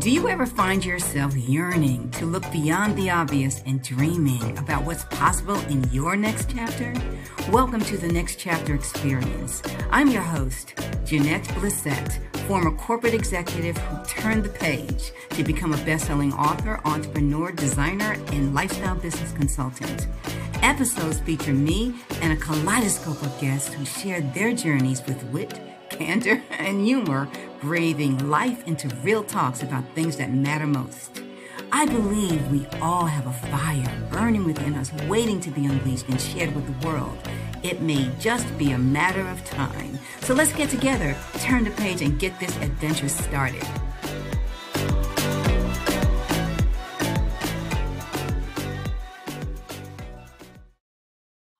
Do you ever find yourself yearning to look beyond the obvious and dreaming about what's possible in your next chapter? Welcome to the Next Chapter Experience. I'm your host, Jeanette Blissett, former corporate executive who turned the page to become a best-selling author, entrepreneur, designer, and lifestyle business consultant. Episodes feature me and a kaleidoscope of guests who share their journeys with wit, candor, and humor, breathing life into real talks about things that matter most. I believe we all have a fire burning within us, waiting to be unleashed and shared with the world. It may just be a matter of time. So let's get together, turn the page, and get this adventure started.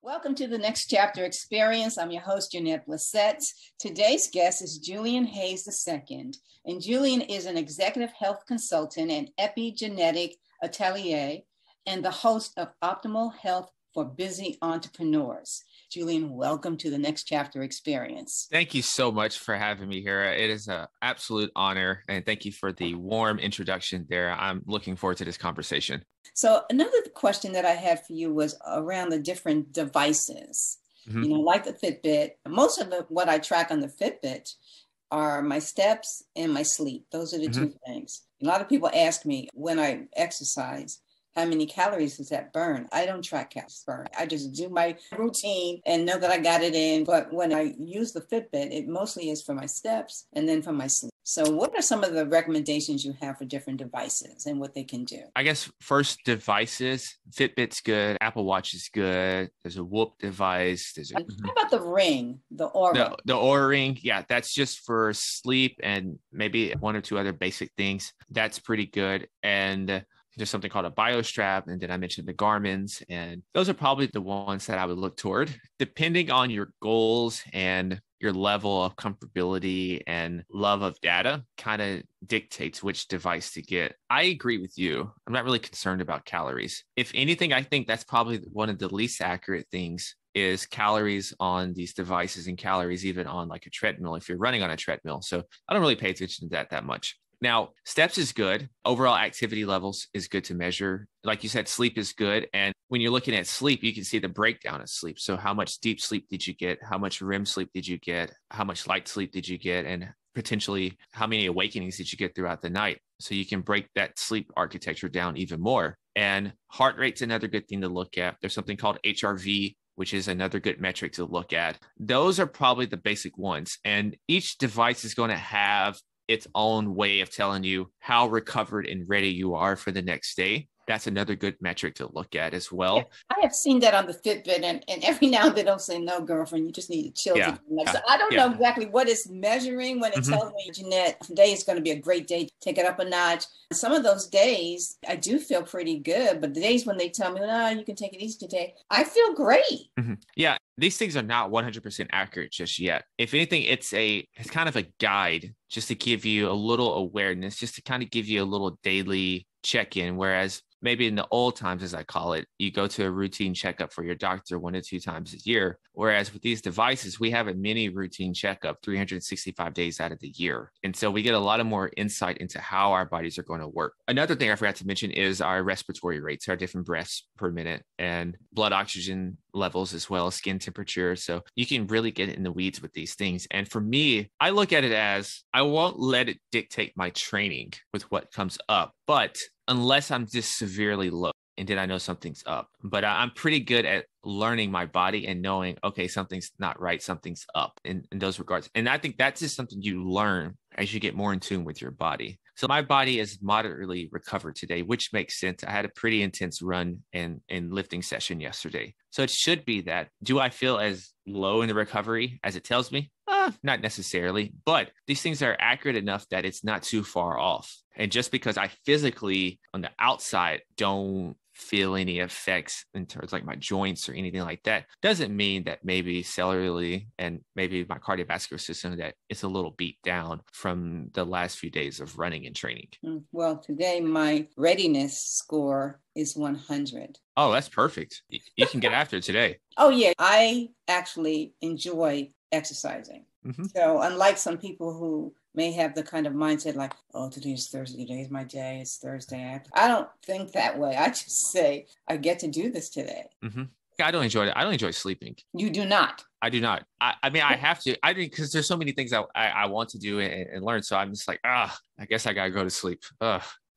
Welcome to the Next Chapter Experience. I'm your host, Jeanette Blissett. Today's guest is Julian Hayes II. And Julian is an executive health consultant and Epigenetic Atelier and the host of Optimal Health for Busy Entrepreneurs. Julian, welcome to the Next Chapter Experience. Thank you so much for having me here. It is an absolute honor. And thank you for the warm introduction there. I'm looking forward to this conversation. So another question that I had for you was around the different devices, like the Fitbit. Most of what I track on the Fitbit are my steps and my sleep. Those are the two things. A lot of people ask me when I exercise, how many calories does that burn? I don't track calories burn. I just do my routine and know that I got it in. But when I use the Fitbit, it mostly is for my steps and then for my sleep. So what are some of the recommendations you have for different devices and what they can do? I guess first, devices. Fitbit's good. Apple Watch is good. There's a Whoop device. How about the Ring, the Oura? The Oura Ring. Yeah, that's just for sleep and maybe one or two other basic things. That's pretty good. And there's something called a BioStrap, and then I mentioned the Garmin's, and those are probably the ones that I would look toward. Depending on your goals and your level of comfortability and love of data kind of dictates which device to get. I agree with you. I'm not really concerned about calories. If anything, I think that's probably one of the least accurate things is calories on these devices and calories even on like a treadmill if you're running on a treadmill. So I don't really pay attention to that much. Now, steps is good. Overall activity levels is good to measure. Like you said, sleep is good. And when you're looking at sleep, you can see the breakdown of sleep. So how much deep sleep did you get? How much REM sleep did you get? How much light sleep did you get? And potentially how many awakenings did you get throughout the night? So you can break that sleep architecture down even more. And heart rate's another good thing to look at. There's something called HRV, which is another good metric to look at. Those are probably the basic ones. And each device is going to have its own way of telling you how recovered and ready you are for the next day. That's another good metric to look at as well. Yeah, I have seen that on the Fitbit, and every now and then they'll say, no, girlfriend, you just need to chill. So I don't know exactly what it's measuring when it tells me, Jeanette, today is going to be a great day. Take it up a notch. Some of those days, I do feel pretty good, but the days when they tell me, no, you can take it easy today, I feel great. Yeah, these things are not 100% accurate just yet. If anything, it's kind of a guide just to give you a little awareness, just to kind of give you a little daily check-in, whereas maybe in the old times, as I call it, you go to a routine checkup for your doctor 1 to 2 times a year. Whereas with these devices, we have a mini routine checkup 365 days out of the year. And so we get a lot of more insight into how our bodies are going to work. Another thing I forgot to mention is our respiratory rates, our different breaths per minute, and blood oxygen levels as well as skin temperature. So you can really get in the weeds with these things. And for me, I look at it as I won't let it dictate my training with what comes up, but unless I'm just severely low and then I know something's up. But I'm pretty good at learning my body and knowing, okay, something's not right, something's up in those regards. And I think that's just something you learn as you get more in tune with your body. So my body is moderately recovered today, which makes sense. I had a pretty intense run and lifting session yesterday. So it should be that. Do I feel as low in the recovery as it tells me? Not necessarily, but these things are accurate enough that it's not too far off. And just because I physically on the outside don't feel any effects in terms like my joints or anything like that, doesn't mean that maybe cellularly and maybe my cardiovascular system that it's a little beat down from the last few days of running and training. Well, today my readiness score is 100. Oh, that's perfect. You can get after it today. Oh, yeah. I actually enjoy exercising. So unlike some people who may have the kind of mindset like, oh, today's Thursday, today's my day, it's Thursday. I don't think that way. I just say, I get to do this today. Mm-hmm. I don't enjoy it. I don't enjoy sleeping. You do not? I do not. I mean, I have to. I think because there's so many things I want to do and learn. So I'm just like, I guess I got to go to sleep.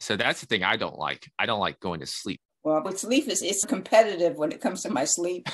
So that's the thing I don't like. I don't like going to sleep. Well, with sleep, it's competitive when it comes to my sleep.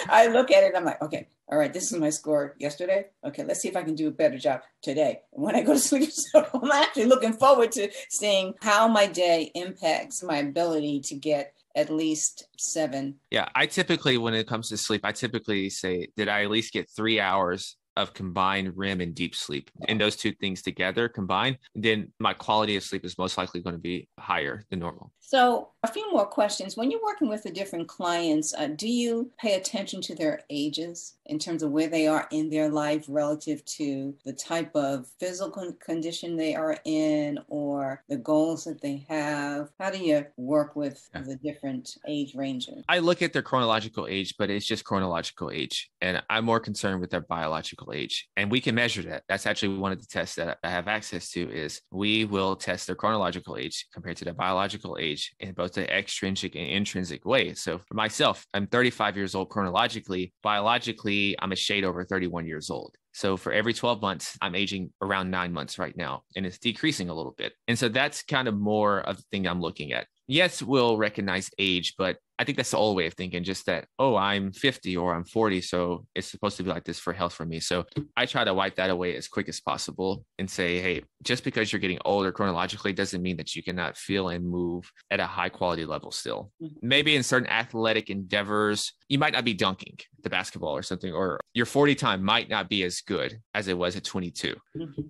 I look at it, I'm like, okay, all right, this is my score yesterday. Okay, let's see if I can do a better job today. And when I go to sleep, so I'm actually looking forward to seeing how my day impacts my ability to get at least 7. Yeah, I typically, when it comes to sleep, I typically say, did I at least get 3 hours of combined REM and deep sleep? And those two things together combined, then my quality of sleep is most likely going to be higher than normal. So a few more questions. When you're working with the different clients, do you pay attention to their ages in terms of where they are in their life relative to the type of physical condition they are in or the goals that they have? How do you work with the different age ranges? I look at their chronological age, but it's just chronological age. And I'm more concerned with their biological age. And we can measure that. That's actually one of the tests that I have access to is we will test their chronological age compared to their biological age in both the extrinsic and intrinsic way. So for myself, I'm 35 years old chronologically. Biologically, I'm a shade over 31 years old. So for every 12 months, I'm aging around 9 months right now, and it's decreasing a little bit. And so that's kind of more of the thing I'm looking at. Yes, we'll recognize age, but I think that's the old way of thinking, just that, oh, I'm 50 or I'm 40, so it's supposed to be like this for health for me. So I try to wipe that away as quick as possible and say, hey, just because you're getting older chronologically doesn't mean that you cannot feel and move at a high quality level still. Maybe in certain athletic endeavors, you might not be dunking the basketball or something, or your 40 time might not be as good as it was at 22.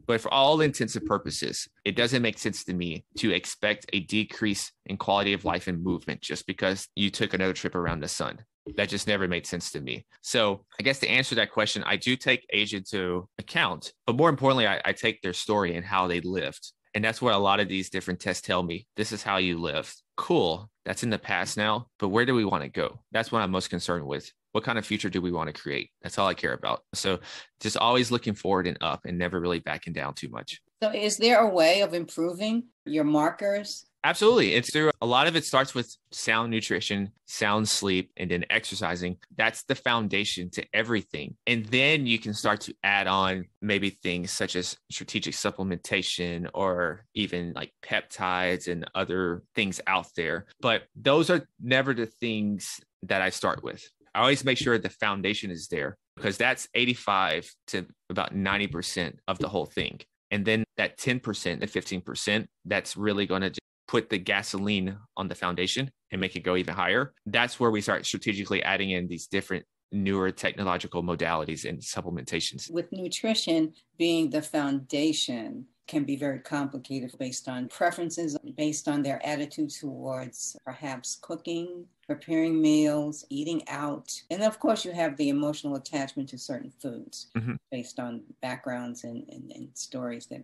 But for all intents and purposes, it doesn't make sense to me to expect a decrease in quality of life and movement just because you took another trip around the sun. That just never made sense to me. So I guess to answer that question, I do take age into account, but more importantly, I take their story and how they lived. And that's what a lot of these different tests tell me. This is how you lived. Cool. That's in the past now, but where do we want to go? That's what I'm most concerned with. What kind of future do we want to create? That's all I care about. So just always looking forward and up and never really backing down too much. So is there a way of improving your markers? Absolutely. It's through a lot of it starts with sound nutrition, sound sleep, and then exercising. That's the foundation to everything. And then you can start to add on maybe things such as strategic supplementation or even like peptides and other things out there. But those are never the things that I start with. I always make sure the foundation is there because that's 85 to about 90% of the whole thing. And then that 10%, the 15%, that's really going to put the gasoline on the foundation and make it go even higher. That's where we start strategically adding in these different newer technological modalities and supplementations. With nutrition being the foundation, can be very complicated based on preferences, based on their attitude towards perhaps cooking, preparing meals, eating out. And of course, you have the emotional attachment to certain foods based on backgrounds and stories that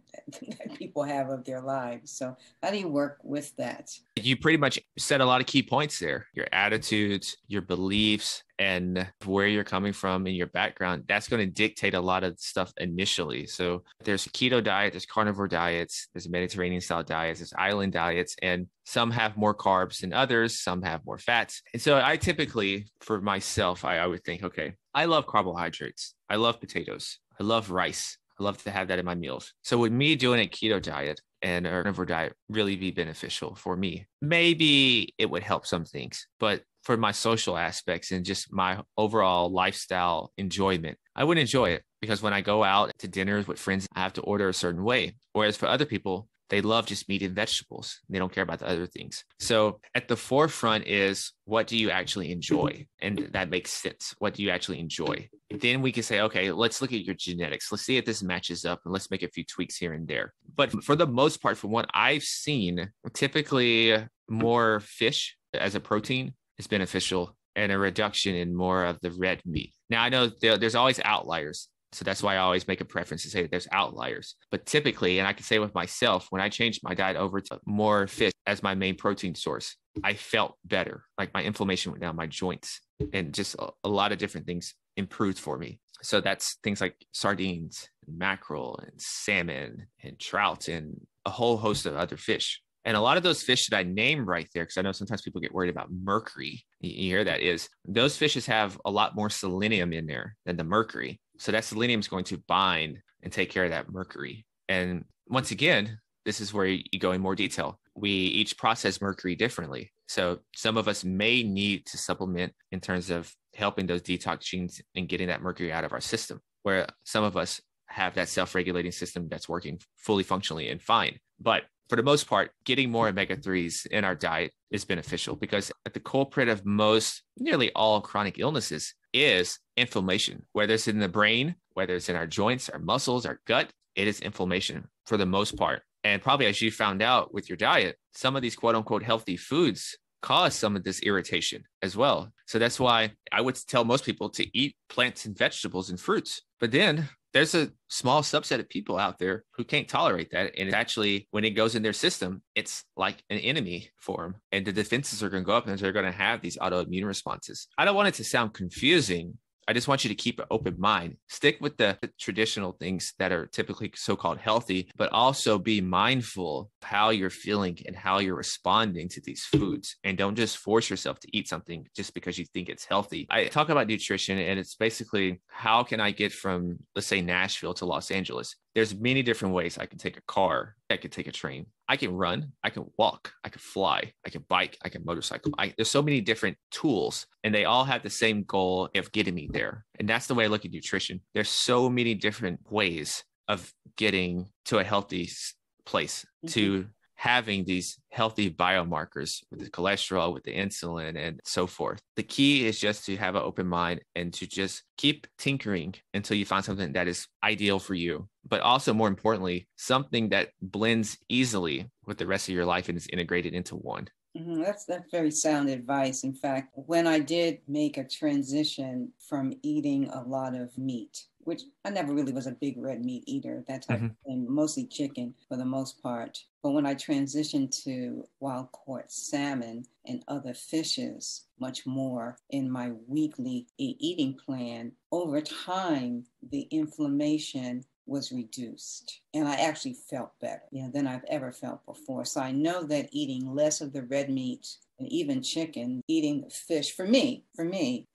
people have of their lives. So how do you work with that? You pretty much said a lot of key points there. Your attitudes, your beliefs, and where you're coming from in your background, that's going to dictate a lot of stuff initially. So there's a keto diet, there's carnivore diets, there's Mediterranean style diets, there's island diets, and some have more carbs than others, some have more fats. And so I typically, for myself, I would think, okay, I love carbohydrates. I love potatoes. I love rice. I love to have that in my meals. So would me doing a keto diet and a carnivore diet really be beneficial for me? Maybe it would help some things, but for my social aspects and just my overall lifestyle enjoyment, I wouldn't enjoy it because when I go out to dinners with friends, I have to order a certain way. Whereas for other people, they love just meat and vegetables. They don't care about the other things. So at the forefront is, what do you actually enjoy? And that makes sense. What do you actually enjoy? Then we can say, okay, let's look at your genetics. Let's see if this matches up and let's make a few tweaks here and there. But for the most part, from what I've seen, typically more fish as a protein is beneficial and a reduction in more of the red meat. Now, I know there's always outliers. So that's why I always make a preference to say that there's outliers. But typically, and I can say with myself, when I changed my diet over to more fish as my main protein source, I felt better. Like my inflammation went down, my joints, and just a lot of different things improved for me. So that's things like sardines, mackerel, and salmon, and trout, and a whole host of other fish. And a lot of those fish that I named right there, because I know sometimes people get worried about mercury. You hear that, is those fishes have a lot more selenium in there than the mercury. So that selenium is going to bind and take care of that mercury. And once again, this is where you go in more detail. We each process mercury differently. So some of us may need to supplement in terms of helping those detox genes and getting that mercury out of our system, where some of us have that self-regulating system that's working fully functionally and fine. But for the most part, getting more omega-3s in our diet is beneficial, because at the culprit of nearly all chronic illnesses is inflammation, whether it's in the brain, whether it's in our joints, our muscles, our gut, it is inflammation for the most part. And probably as you found out with your diet, some of these quote unquote healthy foods cause some of this irritation as well. So that's why I would tell most people to eat plants and vegetables and fruits. But then there's a small subset of people out there who can't tolerate that. And it's actually, when it goes in their system, it's like an enemy for them. And the defenses are going to go up and they're going to have these autoimmune responses. I don't want it to sound confusing. I just want you to keep an open mind. Stick with the traditional things that are typically so-called healthy, but also be mindful of how you're feeling and how you're responding to these foods. And don't just force yourself to eat something just because you think it's healthy. I talk about nutrition, and it's basically, how can I get from, let's say, Nashville to Los Angeles? There's many different ways. I can take a car, I can take a train, I can run, I can walk, I can fly, I can bike, I can motorcycle. There's so many different tools, and they all have the same goal of getting me there. And that's the way I look at nutrition. There's so many different ways of getting to a healthy place, to having these healthy biomarkers with the cholesterol, with the insulin, and so forth. The key is just to have an open mind and to just keep tinkering until you find something that is ideal for you. But also, more importantly, something that blends easily with the rest of your life and is integrated into one. That's very sound advice. In fact, when I did make a transition from eating a lot of meat, which I never really was a big red meat eater, that type of thing, mostly chicken for the most part. But when I transitioned to wild caught salmon and other fishes much more in my weekly eating plan, over time, the inflammation was reduced, and I actually felt better, than I've ever felt before. So I know that eating less of the red meat and even chicken, eating fish, for me,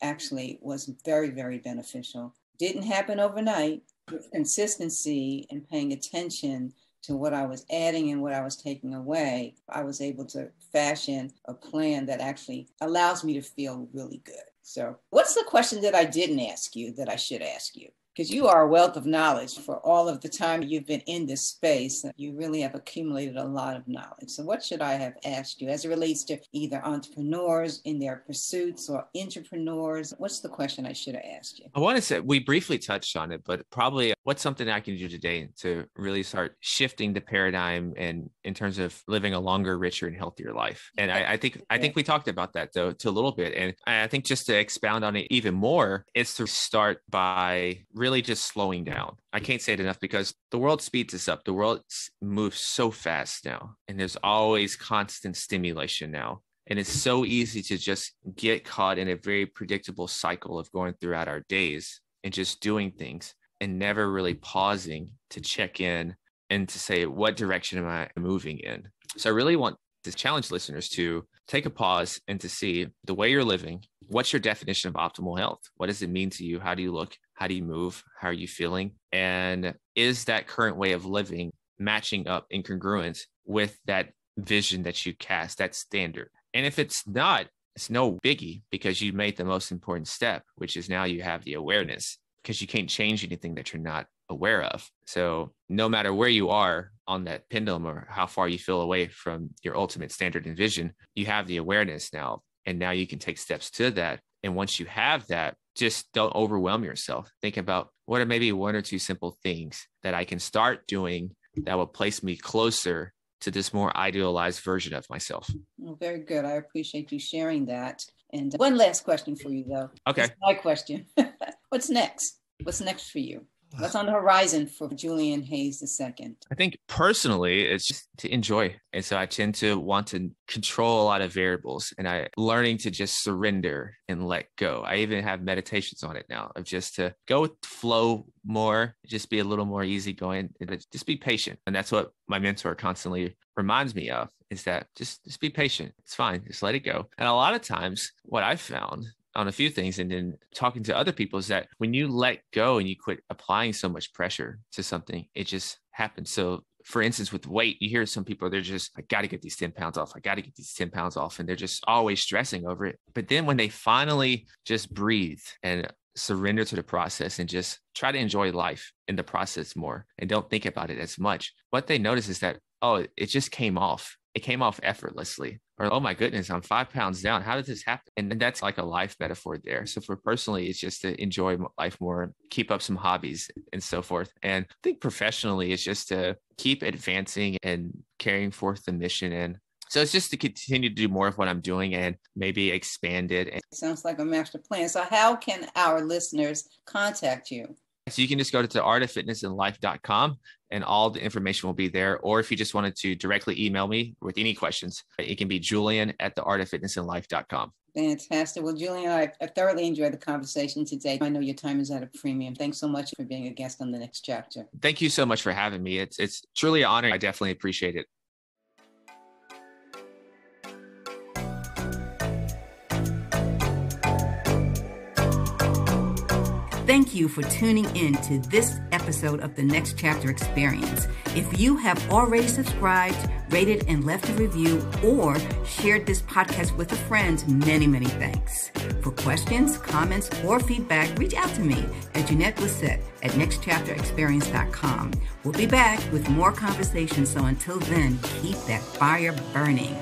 actually was very, very beneficial. Didn't happen overnight. With consistency and paying attention to what I was adding and what I was taking away, I was able to fashion a plan that actually allows me to feel really good. So what's the question that I didn't ask you that I should ask you? Because you are a wealth of knowledge. For all of the time you've been in this space, you really have accumulated a lot of knowledge. So what should I have asked you as it relates to either entrepreneurs in their pursuits or intrapreneurs? What's the question I should have asked you? I want to say, we briefly touched on it, but probably what's something I can do today to really start shifting the paradigm and in terms of living a longer, richer, and healthier life. And I think we talked about that though to a little bit. And I think just to expound on it even more, is to start by really just slowing down. I can't say it enough, because the world speeds us up. The world moves so fast now, and there's always constant stimulation now. And it's so easy to just get caught in a very predictable cycle of going throughout our days and just doing things and never really pausing to check in and to say, what direction am I moving in? So I really want to challenge listeners to take a pause and to see the way you're living. What's your definition of optimal health? What does it mean to you? How do you look? How do you move? How are you feeling? And is that current way of living matching up in congruence with that vision that you cast, that standard? And if it's not, it's no biggie, because you made the most important step, which is now you have the awareness, because you can't change anything that you're not aware of. So no matter where you are on that pendulum or how far you feel away from your ultimate standard and vision, you have the awareness now, and now you can take steps to that. And once you have that, just don't overwhelm yourself. Think about, what are maybe one or two simple things that I can start doing that will place me closer to this more idealized version of myself. Well, very good. I appreciate you sharing that. And one last question for you, though. Okay. That's my question. What's next? What's next for you? What's on the horizon for Julian Hayes II? I think personally, it's just to enjoy. And so I tend to want to control a lot of variables, and I learning to just surrender and let go. I even have meditations on it now of just to go with the flow more, just be a little more easygoing, and just be patient. And that's what my mentor constantly reminds me of, is that just be patient. It's fine. Just let it go. And a lot of times what I've found on a few things and then talking to other people is that when you let go and you quit applying so much pressure to something, it just happens. So for instance, with weight, you hear some people, they're just, I got to get these 10 pounds off. I got to get these 10 pounds off. And they're just always stressing over it. But then when they finally just breathe and surrender to the process and just try to enjoy life in the process more and don't think about it as much, what they notice is that, oh, it just came off. It came off effortlessly. Or, oh my goodness, I'm 5 pounds down. How did this happen? And that's like a life metaphor there. So for personally, it's just to enjoy life more, keep up some hobbies and so forth. And I think professionally, it's just to keep advancing and carrying forth the mission. And so it's just to continue to do more of what I'm doing and maybe expand it. Sounds like a master plan. So how can our listeners contact you? So you can just go to artofitnessandlife.com and all the information will be there. Or if you just wanted to directly email me with any questions, it can be julian@theartofitnessandlife.com. Fantastic. Well, Julian, I thoroughly enjoyed the conversation today. I know your time is at a premium. Thanks so much for being a guest on the next chapter. Thank you so much for having me. It's truly an honor. I definitely appreciate it. Thank you for tuning in to this episode of the Next Chapter Experience. If you have already subscribed, rated, and left a review, or shared this podcast with a friend, many, many thanks. For questions, comments, or feedback, reach out to me at Jeanette Blissett at nextchapterexperience.com. We'll be back with more conversations, so until then, keep that fire burning.